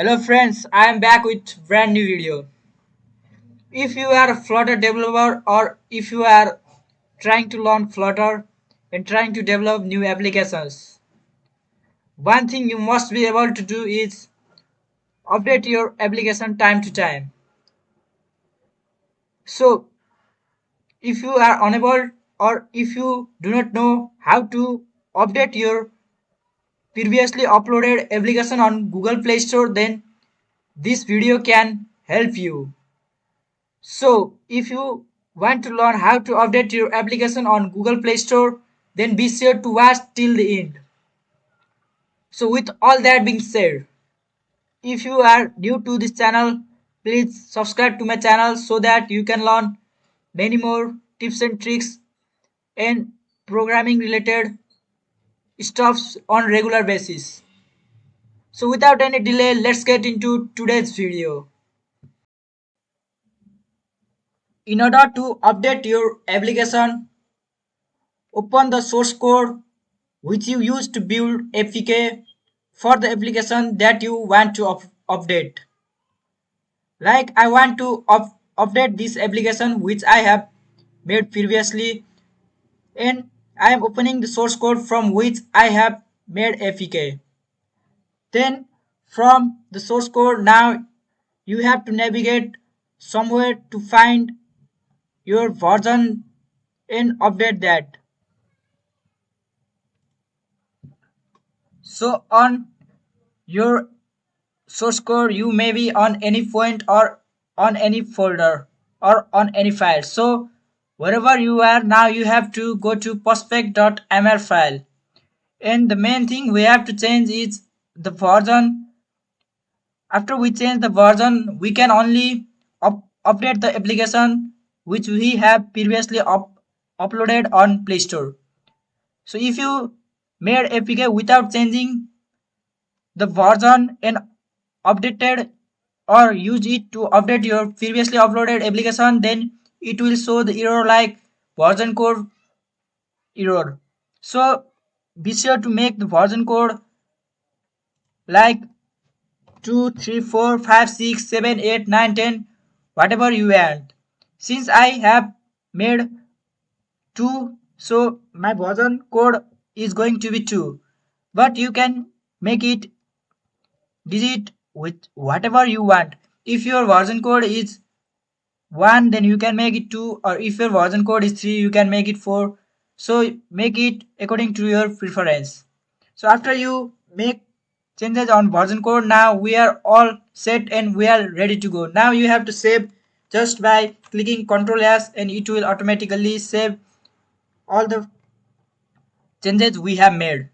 Hello friends, I am back with brand new video. If you are a Flutter developer or if you are trying to learn Flutter and trying to develop new applications, one thing you must be able to do is update your application time to time. So if you are unable or if you do not know how to update your previously uploaded application on Google Play Store, then this video can help you. So, if you want to learn how to update your application on Google Play Store, then be sure to watch till the end. So, with all that being said, if you are new to this channel, please subscribe to my channel so that you can learn many more tips and tricks and programming related stuffs on regular basis. So, without any delay, let's get into today's video. In order to update your application, open the source code which you use to build APK for the application that you want to update. Like I want to update this application which I have made previously, and I am opening the source code from which I have made APK. Then from the source code now you have to navigate somewhere to find your version and update that. So on your source code you may be on any point or on any folder or on any file. So wherever you are now you have to go to prospect.ml file, and the main thing we have to change is the version. After we change the version we can only update the application which we have previously uploaded on Play Store. So if you made APK without changing the version and updated or use it to update your previously uploaded application, then it will show the error like version code error. So be sure to make the version code like 2, 3, 4, 5, 6, 7, 8, 9, 10, whatever you want. Since I have made 2, so my version code is going to be 2, but you can make it digit with whatever you want. If your version code is 1, then you can make it 2, or if your version code is 3 you can make it 4. So make it according to your preference. So after you make changes on version code, now we are all set and we are ready to go. Now you have to save just by clicking Ctrl S, and it will automatically save all the changes we have made.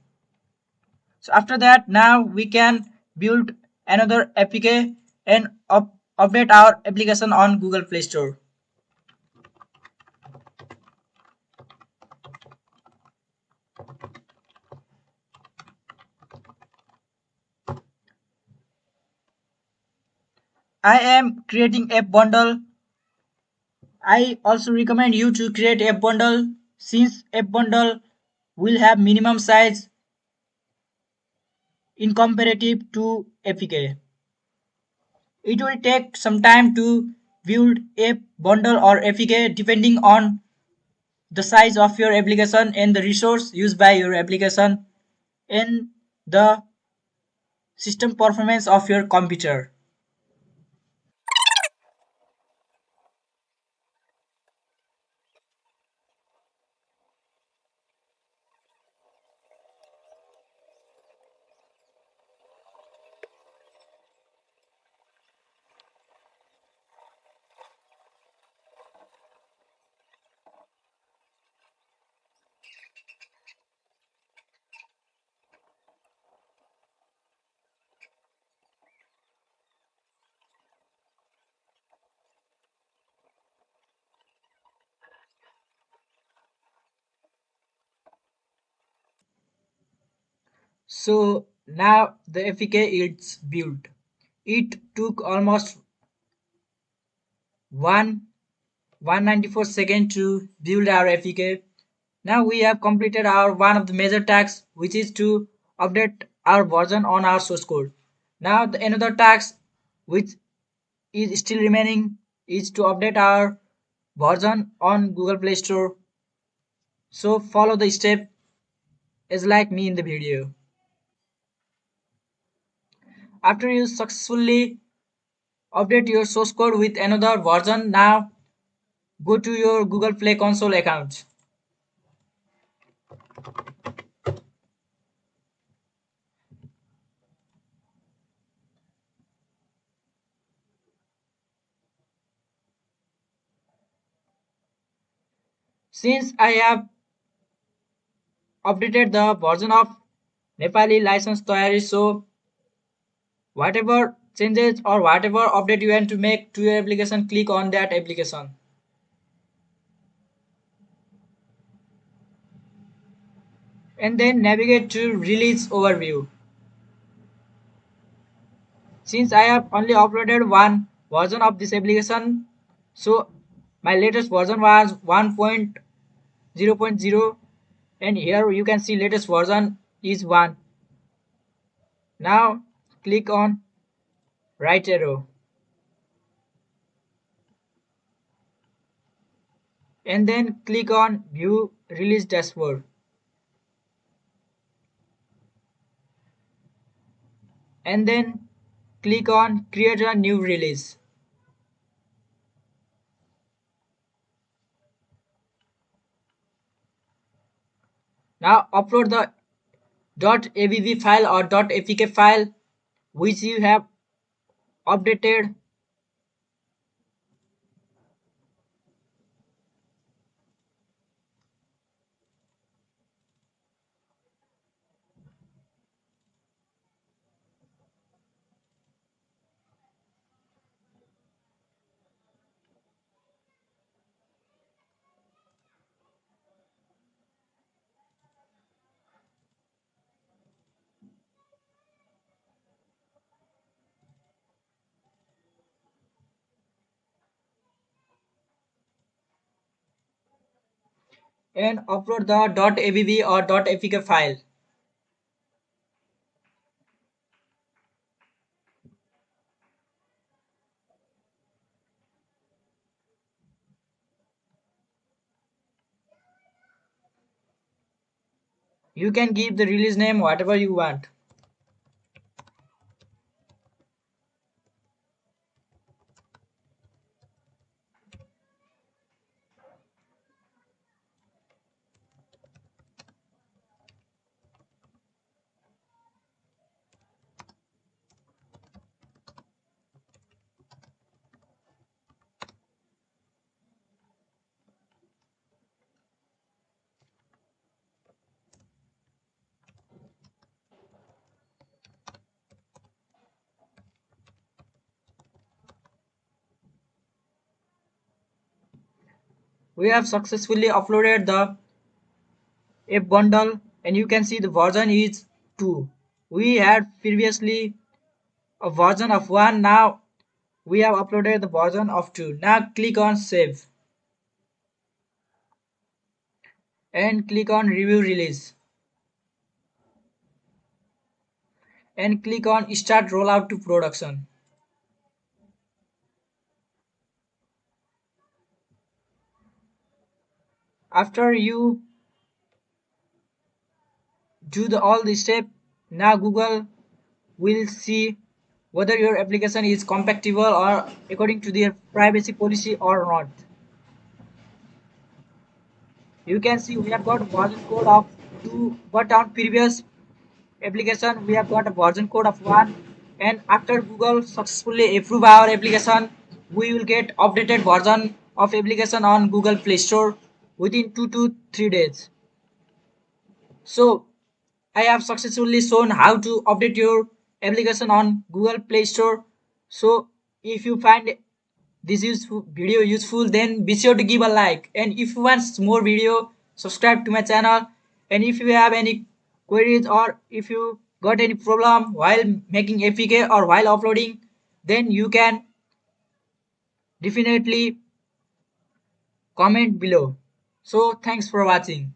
So after that now we can build another APK and update our application on Google Play Store. I am creating a bundle. I also recommend you to create a bundle since a bundle will have minimum size in comparative to APK. It will take some time to build a bundle or APK depending on the size of your application and the resource used by your application and the system performance of your computer. So now the APK is built. It took almost 194 seconds to build our APK. Now we have completed our one of the major tasks, which is to update our version on our source code. Now the another task which is still remaining is to update our version on Google Play Store. So follow the step as like me in the video. After you successfully update your source code with another version, now go to your Google Play console account. Since I have updated the version of Nepali license tayari, so whatever changes or whatever update you want to make to your application, click on that application. And then navigate to release overview. Since I have only uploaded one version of this application, so my latest version was 1.0.0, and here you can see latest version is 1. Now click on right arrow and then click on view release dashboard and then click on create a new release. Now upload the .avv file or .apk file which you have updated. And upload the .avv or .apk file. You can give the release name whatever you want. We have successfully uploaded the app bundle and you can see the version is 2. We had previously a version of 1, now we have uploaded the version of 2. Now click on save and click on review release and click on start rollout to production. After you do all the step, now Google will see whether your application is compatible or according to their privacy policy or not. You can see we have got version code of 2, but on previous application we have got a version code of 1, and after Google successfully approve our application, we will get updated version of application on Google Play Store within 2 to 3 days. So I have successfully shown how to update your application on Google Play Store. So if you find this video useful, then be sure to give a like, and if you want more video, subscribe to my channel. And if you have any queries or if you got any problem while making APK or while uploading, then you can definitely comment below. So thanks for watching.